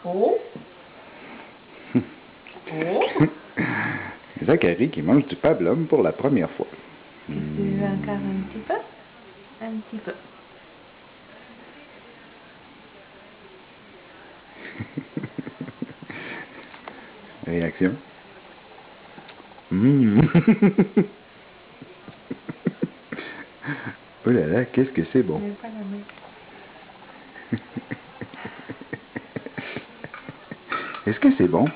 Oh! Oh! Zachary qui mange du pablum pour la première fois. Tu veux encore un petit peu? Un petit peu. Réaction? Mmh. Oh là là, qu'est-ce que c'est bon. Mets pas la main. Est-ce que c'est bon?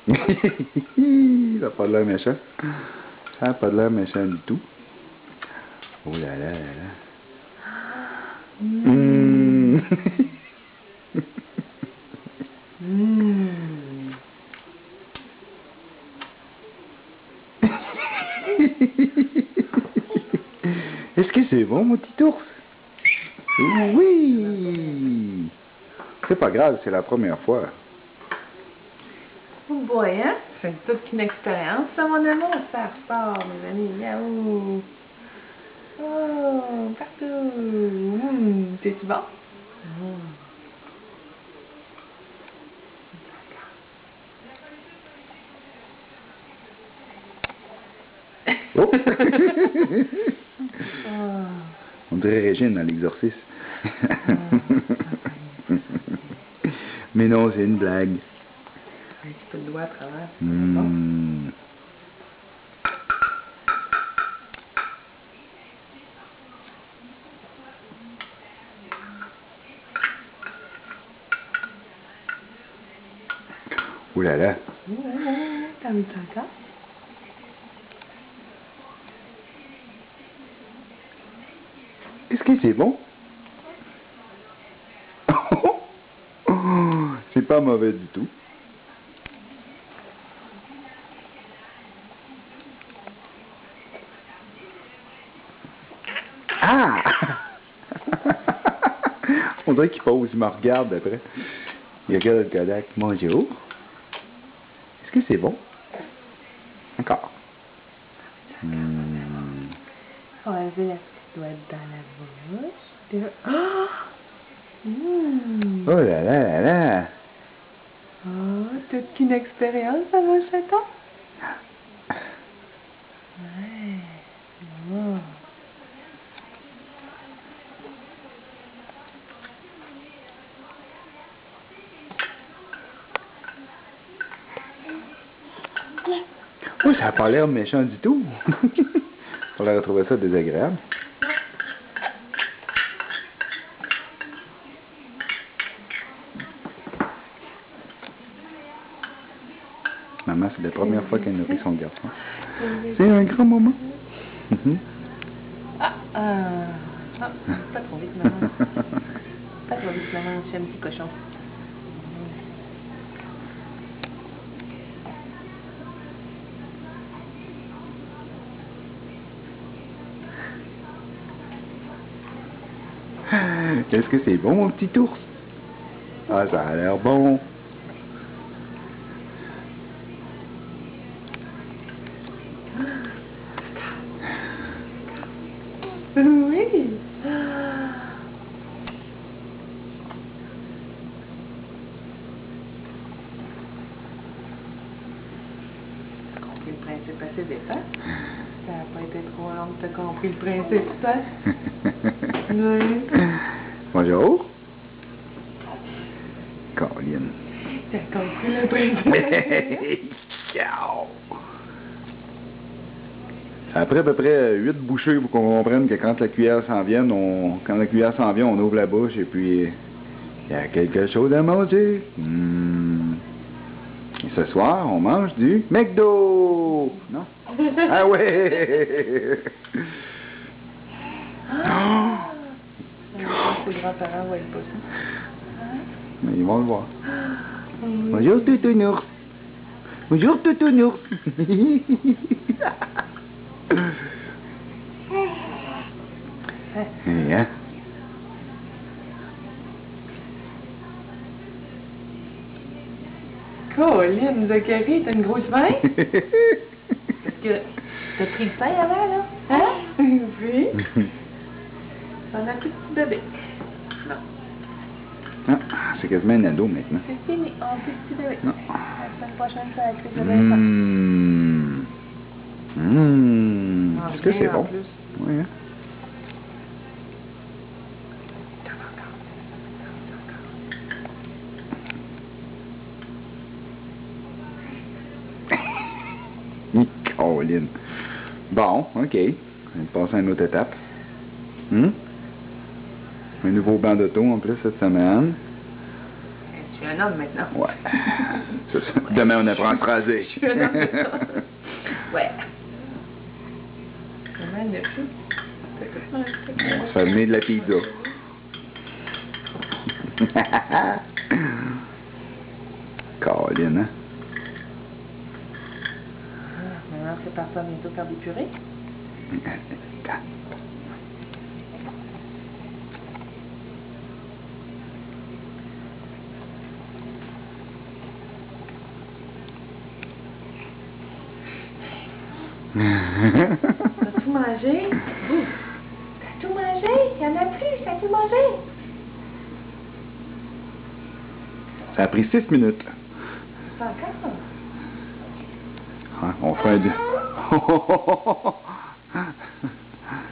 Ça n'a pas de l'air méchant. Ça n'a pas de l'air méchant du tout. Oh là là là là. Mmh. Mmh. Est-ce que c'est bon, mon petit ours? Oui! C'est pas grave, c'est la première fois. Oh boy, hein? C'est toute une expérience, ça, mon amour. Ça repart, mes amis. Miaou! Oh, partout! C'est-tu bon? Oh! Oh. On dirait Régine dans l'exorcisme. Mais non, c'est une blague. Un petit peu de doigt à travers. Mmh. Ouh là là. T'as mis ça encore? Est-ce que c'est bon? C'est pas mauvais du tout. Ah! On dirait qu'il pose, il me regarde après. Il regarde le Kodak. Bonjour. Est-ce que c'est bon? Encore. On va enlever la petite doigt dans la bouche. Et là... Oh! Oh là là là là! Oh, toute une expérience, ça va, chaton? Ouais. Oh. Oh, ça n'a pas l'air méchant du tout. On aurait trouvé ça désagréable. Maman, c'est la première fois qu'elle nourrit son garçon. C'est un grand moment. Pas trop vite, maman. Pas trop vite, maman. Je suis un petit cochon. Est-ce que c'est bon, mon petit ours? Ah, ça a l'air bon. Oui. T'as compris le principe assez vite, hein? Ça n'a pas été trop long que t'as compris le principe, toi? Oui. Bonjour. Caroline. T'as compris le principe? Ciao. Après à peu près 8 bouchées pour qu'on comprenne que quand la cuillère s'en vient, on ouvre la bouche et puis il y a quelque chose à manger. Et ce soir, on mange du McDo. Non? Ah ouais! C'est le grand-parent, ouais, pas ça. Mais ils vont le voir. Bonjour Toutounours. Bonjour Toutounours. Hein? Colline, Zachary, t'as une grosse faim? Parce que t'as pris le pain avant, là? Hein? Oui. On a un petit bébé. Non. Ah, c'est quasiment un ado maintenant. C'est fini, on peut plus de... Non. La semaine prochaine, c'est la crise de l'enfant. Est-ce que c'est En bon? plus. Oui, hein? Caroline. Bon, OK. On va passer à une autre étape. Un nouveau banc d'auto en plus cette semaine. Tu es un homme maintenant. Ouais. C'est ça. Demain, on apprend à se raser. Je suis un homme maintenant. Ouais. Comment le fou? On se fait amener de la pizza. Caroline, hein? Maintenant, c'est parti bientôt faire des purées. T'as tout mangé? T'as tout mangé? Il y en a plus, t'as tout mangé? Ça a pris 6 minutes. Pas encore? Hein, on fera un...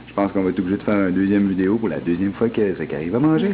Je pense qu'on va être obligé de faire une deuxième vidéo pour la deuxième fois que ça arrive à manger.